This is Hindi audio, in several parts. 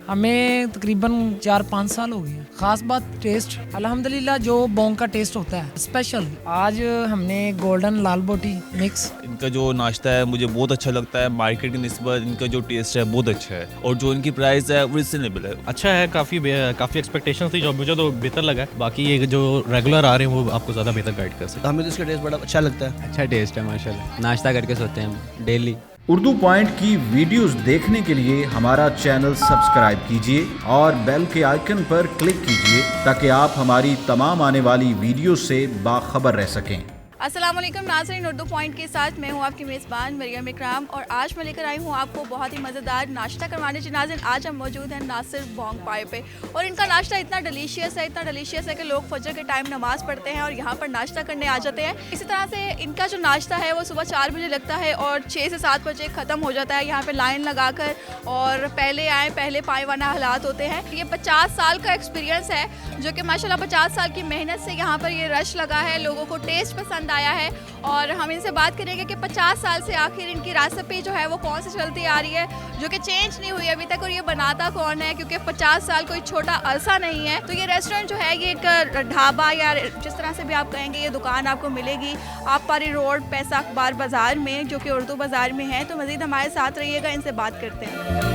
हमें तकरीबन 4-5 साल हो गए। ख़ास बात टेस्ट, अल्हम्दुलिल्लाह जो बोंग का टेस्ट होता है स्पेशल। आज हमने गोल्डन लाल बोटी मिक्स। इनका जो नाश्ता है मुझे बहुत अच्छा लगता है। मार्केट की निस्बत इनका जो टेस्ट है बहुत अच्छा है और जो इनकी प्राइस है वो रिजनेबल है। अच्छा है, काफ़ी एक्सपेक्टेशन थी जो मुझे तो बेहतर लगा है। बाकी ये जो रेगुलर आ रहे हैं वो आपको ज़्यादा बेहतर गाइड कर सकते हैं। हमें तो इसका टेस्ट बड़ा अच्छा लगता है। अच्छा टेस्ट है माशाल्लाह। नाश्ता करके सोते हैं हम डेली। उर्दू पॉइंट की वीडियोस देखने के लिए हमारा चैनल सब्सक्राइब कीजिए और बेल के आइकन पर क्लिक कीजिए ताकि आप हमारी तमाम आने वाली वीडियो से बाखबर रह सकें। अस्सलाम वालेकुम नाज़रीन, उर्दू पॉइंट के साथ मैं हूँ आपकी मेज़बान मरियम इकराम और आज मैं लेकर आई हूँ आपको बहुत ही मज़ेदार नाश्ता करवाने। नाज़रीन आज हम मौजूद हैं नासिर बोंग पाए पे और इनका नाश्ता इतना डिलीशियस है कि लोग फजर के टाइम नमाज़ पढ़ते हैं और यहाँ पर नाश्ता करने आ जाते हैं। इसी तरह से इनका जो नाश्ता है वो सुबह 4 बजे लगता है और 6 से 7 बजे ख़त्म हो जाता है। यहाँ पर लाइन लगा कर और पहले आए पहले पाए वाला हालात होते हैं। ये 50 साल का एक्सपीरियंस है जो कि माशाल्लाह 50 साल की मेहनत से यहाँ पर ये रश लगा है, लोगों को टेस्ट पसंद आया है। और हम इनसे बात करेंगे कि 50 साल से आखिर इनकी रेसिपी जो है वो कौन सी चलती आ रही है जो कि चेंज नहीं हुई अभी तक, और ये बनाता कौन है, क्योंकि 50 साल कोई छोटा अरसा नहीं है। तो ये रेस्टोरेंट जो है ये एक ढाबा या जिस तरह से भी आप कहेंगे ये दुकान आपको मिलेगी आप पारी रोड पैसा अखबार बाज़ार में, जो कि उर्दू बाज़ार में है। तो मज़ीद हमारे साथ रहिएगा, इनसे बात करते हैं।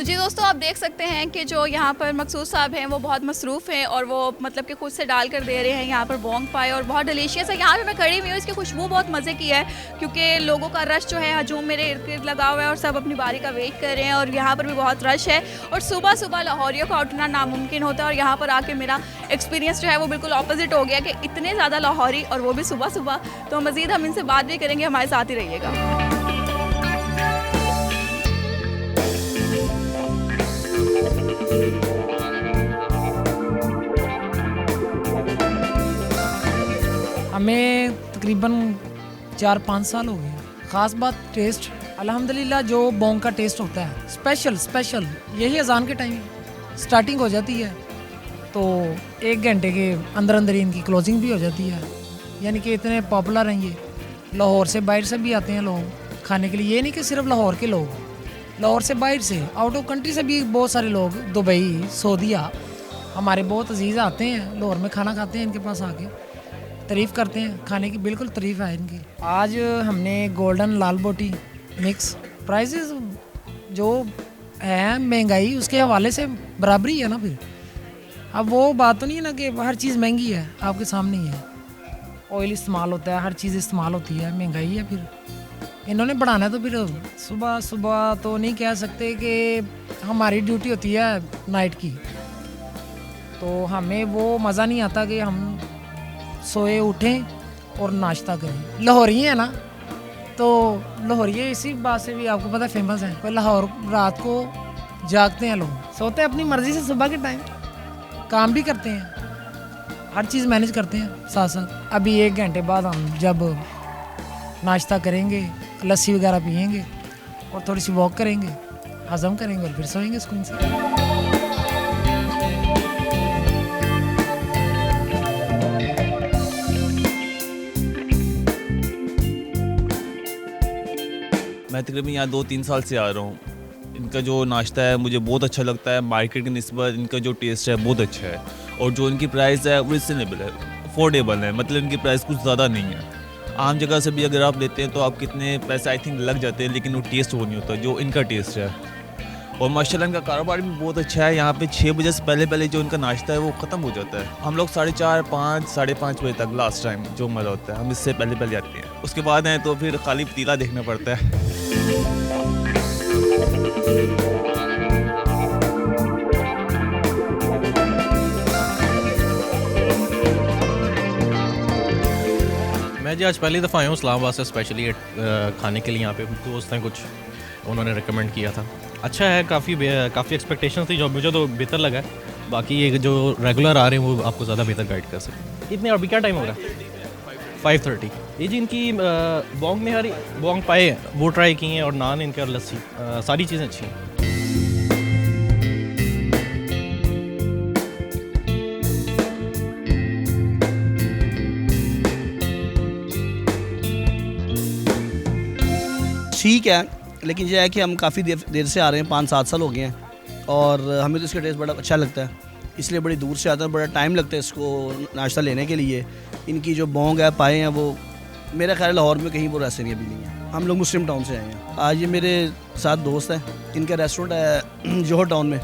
जी दोस्तों, आप देख सकते हैं कि जो यहाँ पर मकसूद साहब हैं वो बहुत मसरूफ़ हैं और वो मतलब कि खुद से डाल कर दे रहे हैं यहाँ पर बोंग पाए और बहुत डिलीशियस है। यहाँ पे मैं खड़ी हुई हूँ, इसकी खुशबू बहुत मज़े की है क्योंकि लोगों का रश जो है हजूम मेरे इर्द गिर्द लगा हुआ है और सब अपनी बारी का वेट कर रहे हैं और यहाँ पर भी बहुत रश है और सुबह सुबह लाहौरियों का उठना नामुमकिन होता है और यहाँ पर आके मेरा एक्सपीरियंस जो है वो बिल्कुल अपोजिट हो गया कि इतने ज़्यादा लाहौरी और वो भी सुबह सुबह। तो मज़ीद हम इनसे बात भी करेंगे, हमारे साथ ही रहिएगा। हमें तकरीबन 4-5 साल हो गए। ख़ास बात टेस्ट, अल्हम्दुलिल्लाह जो बोंग का टेस्ट होता है स्पेशल यही अजान के टाइम स्टार्टिंग हो जाती है तो 1 घंटे के अंदर अंदर ही इनकी क्लोजिंग भी हो जाती है। यानी कि इतने पॉपुलर हैं ये। लाहौर से बाहर से भी आते हैं लोग खाने के लिए। ये नहीं कि सिर्फ लाहौर के लोग, लाहौर से बाहर से आउट ऑफ कंट्री से भी बहुत सारे लोग, दुबई सऊदीया हमारे बहुत अजीज़ आते हैं लाहौर में, खाना खाते हैं इनके पास आके, तारीफ़ करते हैं खाने की। बिल्कुल तारीफ़ है इनकी। आज हमने गोल्डन लाल बोटी मिक्स, प्राइसेस जो है महंगाई उसके हवाले से बराबरी है ना। फिर अब वो बात तो नहीं है ना कि हर चीज़ महंगी है, आपके सामने ही है। ऑयल इस्तेमाल होता है, हर चीज़ इस्तेमाल होती है, महंगाई है। फिर इन्होंने बढ़ाना है तो फिर सुबह सुबह तो नहीं कह सकते कि हमारी ड्यूटी होती है नाइट की, तो हमें वो मज़ा नहीं आता कि हम सोए उठें और नाश्ता करें। लाहौरी है ना, तो लाहौरी इसी बात से भी आपको पता फेमस है। पर लाहौर रात को जागते हैं, लोग सोते हैं अपनी मर्ज़ी से, सुबह के टाइम काम भी करते हैं, हर चीज़ मैनेज करते हैं साथ साथ। अभी 1 घंटे बाद हम जब नाश्ता करेंगे, लस्सी वगैरह पियेंगे और थोड़ी सी वॉक करेंगे, हज़म करेंगे और फिर सोएंगे सुकून से। मैं तकरीबन यहाँ 2-3 साल से आ रहा हूँ। इनका जो नाश्ता है मुझे बहुत अच्छा लगता है। मार्केट की निस्बत इनका जो टेस्ट है बहुत अच्छा है और जो इनकी प्राइस है वो रिजनेबल है, अफोर्डेबल है। मतलब इनकी प्राइस कुछ ज़्यादा नहीं है। आम जगह से भी अगर आप लेते हैं तो आप कितने पैसे आई थिंक लग जाते हैं, लेकिन वो टेस्ट वो नहीं होता जो इनका टेस्ट है। और माशाल्लाह इनका कारोबार भी बहुत अच्छा है। यहाँ पे 6 बजे से पहले जो इनका नाश्ता है वो ख़त्म हो जाता है। हम लोग 4:30, 5, 5:30 बजे तक लास्ट टाइम जो मज़ा होता है, हम इससे पहले आते हैं। उसके बाद हैं तो फिर खाली पतीला देखना पड़ता है। मैं जी आज पहली दफ़ा आया हूँ इस्लामाबाद से स्पेशली खाने के लिए। यहाँ पे दोस्त हैं कुछ, उन्होंने रिकमेंड किया था। अच्छा है, काफ़ी एक्सपेक्टेशन थी जो मुझे तो बेहतर लगा है। बाकी ये जो रेगुलर आ रहे हैं वो आपको ज़्यादा बेहतर गाइड कर सकते हैं। इतने अभी क्या टाइम होगा? 5:30। ये जी इनकी बोंग निहारी बोंग पाए वो ट्राई किए हैं और नान इनके और लस्सी, सारी चीज़ें अच्छी हैं। ठीक है, लेकिन यह है कि हम काफ़ी देर से आ रहे हैं, 5-7 साल हो गए हैं और हमें तो इसका टेस्ट बड़ा अच्छा लगता है, इसलिए बड़ी दूर से आता है, बड़ा टाइम लगता है इसको नाश्ता लेने के लिए। इनकी जो बोंग है, पाए हैं, वो मेरा ख्याल लाहौर में कहीं वो ऐसे नहीं अभी नहीं है। हम लोग मुस्लिम टाउन से आए हैं। आज ये मेरे साथ दोस्त हैं, इनका रेस्टोरेंट है जोहर टाउन में,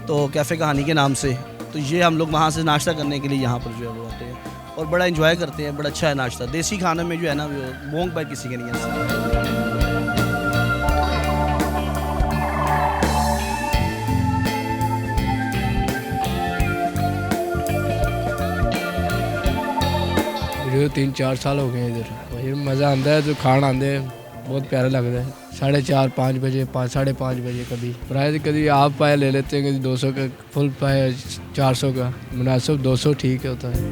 तो कैफ़े कहानी के नाम से, तो ये हम लोग वहाँ से नाश्ता करने के लिए यहाँ पर जो है वो आते हैं और बड़ा इंजॉय करते हैं। बड़ा अच्छा है नाश्ता, देसी खाने में जो है ना वो बोंग पाए किसी के नहीं है। मुझे 3-4 साल हो गए हैं इधर, वही मज़ा आता है, जो खाना आते हैं बहुत प्यारा लगता है। 4:30-5 बजे, 5-5:30 बजे कभी प्राइस, कभी हाफ पाया ले लेते हैं, कभी 200 का, फुल पाया 400 का, मुनासिब 200 ठीक होता है।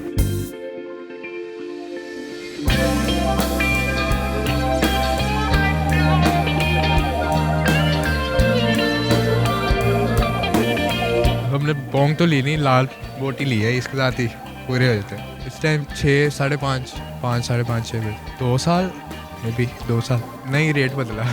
हमने बोंग तो ली नहीं, लाल बोटी ली है, इसके साथ ही पूरे हो जाते हैं। इस टाइम 6, 5:30, 5, 5:30, 6 बजे। 2 साल मे बी 2 साल नहीं, रेट बदला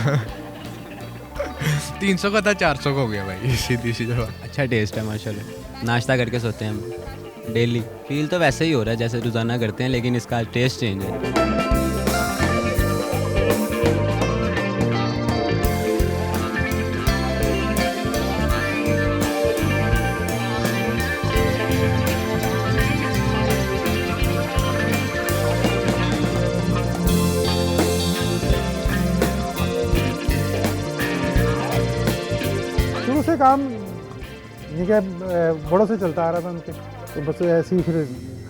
300 का था, 400 का हो गया भाई, सीधी सी जवाब। अच्छा टेस्ट है माशाल्लाह। नाश्ता करके सोते हैं हम डेली। फील तो वैसे ही हो रहा है जैसे रोज़ाना करते हैं, लेकिन इसका टेस्ट चेंज है। शुरू से काम इनके बड़ों से चलता आ रहा था उनके, तो बस ऐसे ही फिर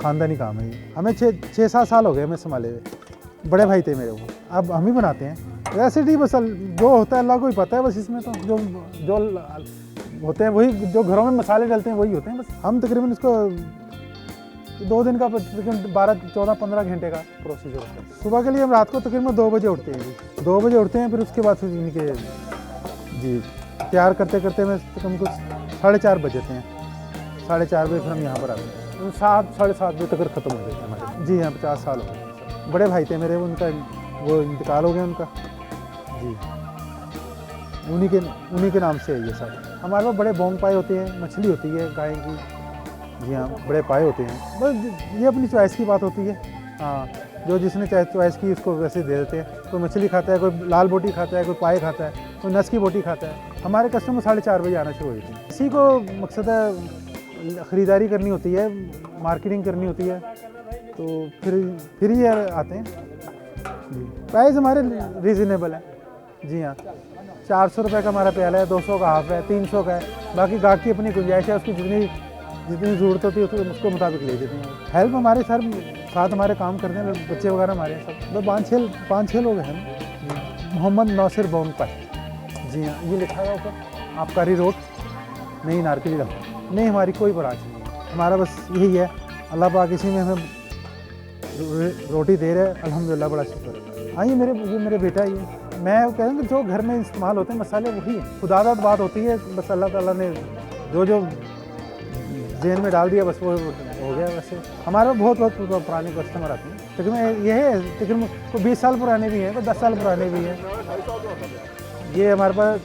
ख़ानदानी काम है ये। हमें 6-7 साल हो गए हमें संभाले हुए। बड़े भाई थे मेरे वो, अब हम ही बनाते हैं। वैसे ही बस जो होता है अल्लाह को ही पता है, बस इसमें तो जो होते हैं वही, जो घरों में मसाले डलते हैं वही होते हैं। बस हम तकरीबन इसको 2 दिन का तकरीबन 12-14-15 घंटे का प्रोसीजर होता है। सुबह के लिए हम रात को तकरीबन 2 बजे उठते हैं जी, 2 बजे उठते हैं, फिर उसके बाद फिर इनके जी तैयार करते करते में कम कुछ 4:30 बजते हैं। 4:30 बजे फिर हम यहाँ पर आते हैं, 7-7:30 बजे तक ख़त्म हो जाते हैं हमारे। जी हाँ, 50 साल हो गए। बड़े भाई थे मेरे, उनका वो इंतकाल हो गया उनका जी, उन्हीं के नाम से है ये सारे। हमारे पास बड़े बोंग पाए होते हैं, मछली होती है गाय की, जी हाँ, बड़े पाए होते हैं। बस ये अपनी चॉइस की बात होती है। हाँ, जो जिसने चॉइस की उसको वैसे दे देते हैं। कोई मछली खाता है, कोई लाल बोटी खाता है, कोई पाए खाता है, कोई नस की बोटी खाता है। हमारे कस्टमर 4:30 बजे आना शुरू हो जाते हैं। इसी को मकसद है, ख़रीदारी करनी होती है, मार्केटिंग करनी होती है, तो फिर ही आते हैं जी। प्राइस हमारे रीज़नेबल है जी हाँ। 400 रुपये का हमारा प्याला है, 200 का हाफ है, 300 का है। बाकी गाहक की अपनी गुंजाइश है, उसकी जितनी ज़रूरत होती है उसके मुताबिक ले देते हैं। हेल्प हमारे सर साथ हमारे काम करते हैं, बच्चे वगैरह हमारे सब, 5-6 लोग हैं। मोहम्मद नासिर बोंग पाए, जी हाँ, ये लिखा है ऊपर, आबकारी रोड, नई नारकली लाहौर। नहीं, हमारी कोई ब्रांच नहीं है, हमारा बस यही है। अल्लाह पाक इसी में हमें रोटी दे रहे हैं, अल्हम्दुलिल्लाह, बड़ा शुक्र है। हाँ, ये मेरे बेटा ही है। मैं कह रहा हूँ कि जो घर में इस्तेमाल होते हैं मसाले वही है, खुदादाद बात होती है, बस अल्लाह ताला ने जो जेन में डाल दिया बस वो हो गया। वैसे हमारे बहुत पुराने कस्टमर आते हैं, तकरीबन ये है, तकरीबन कोई 20 साल पुराने भी हैं, कोई 10 साल पुराने भी हैं। ये हमारे पास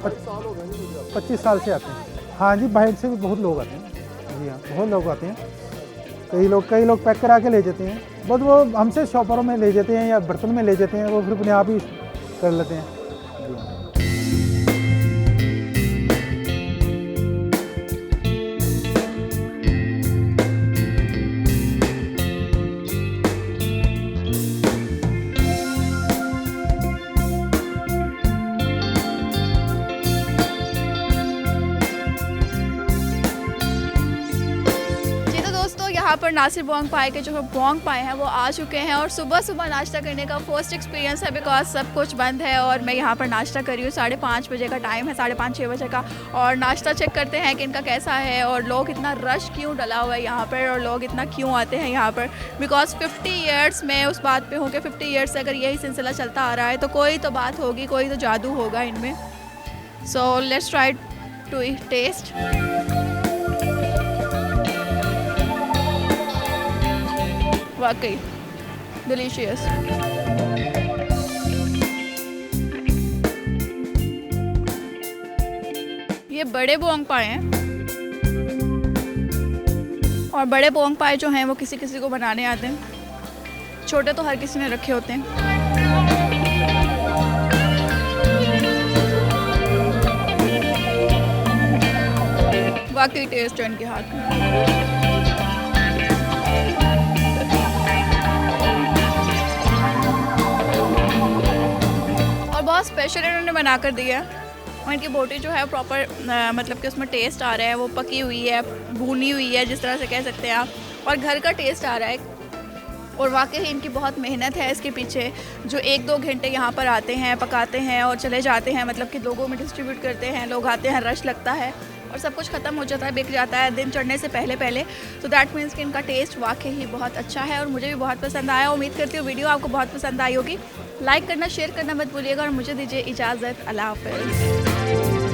25 साल से आते हैं। हाँ जी, बाहर से भी बहुत लोग आते हैं, जी हाँ, बहुत लोग आते हैं। कई लोग पैक करा के ले जाते हैं, बस वो हमसे शॉपरों में ले जाते हैं या बर्तन में ले जाते हैं, वो फिर अपने आप ही कर लेते हैं। यहाँ पर नासिर बोंग पाए के जो बोंग पाए हैं वो आ चुके हैं और सुबह सुबह नाश्ता करने का फर्स्ट एक्सपीरियंस है, बिकॉज सब कुछ बंद है और मैं यहाँ पर नाश्ता कर रही हूँ। 5:30 बजे का टाइम है, 5:30-6 बजे का, और नाश्ता चेक करते हैं कि इनका कैसा है और लोग इतना रश क्यों डला हुआ है यहाँ पर और लोग इतना क्यों आते हैं यहाँ पर। बिकॉज 50 ईयर्स में उस बात पर हूँ कि 50 ईयर्स से अगर यही सिलसिला चलता आ रहा है तो कोई तो बात होगी, कोई तो जादू होगा इनमें। So let's try to test. वाकई डिलीशियस। ये बड़े बोंग पाए हैं और बड़े बोंग पाए जो हैं वो किसी किसी को बनाने आते हैं, छोटे तो हर किसी ने रखे होते हैं। वाकई टेस्ट है इनके हाथ में। और बहुत स्पेशल इन्होंने बना कर दिया है और इनकी बोटी जो है प्रॉपर मतलब कि उसमें टेस्ट आ रहा है, वो पकी हुई है, भुनी हुई है जिस तरह से कह सकते हैं आप, और घर का टेस्ट आ रहा है। और वाकई इनकी बहुत मेहनत है इसके पीछे, जो 1-2 घंटे यहाँ पर आते हैं, पकाते हैं और चले जाते हैं, मतलब कि लोगों में डिस्ट्रीब्यूट करते हैं। लोग आते हैं, रश लगता है और सब कुछ ख़त्म हो जाता है, बिक जाता है दिन चढ़ने से पहले पहले। तो दैट मीन्स कि इनका टेस्ट वाकई ही बहुत अच्छा है और मुझे भी बहुत पसंद आया। उम्मीद करती हूँ वीडियो आपको बहुत पसंद आई होगी। लाइक करना, शेयर करना मत भूलिएगा और मुझे दीजिए इजाज़त। अल्लाह हाफ़िज़।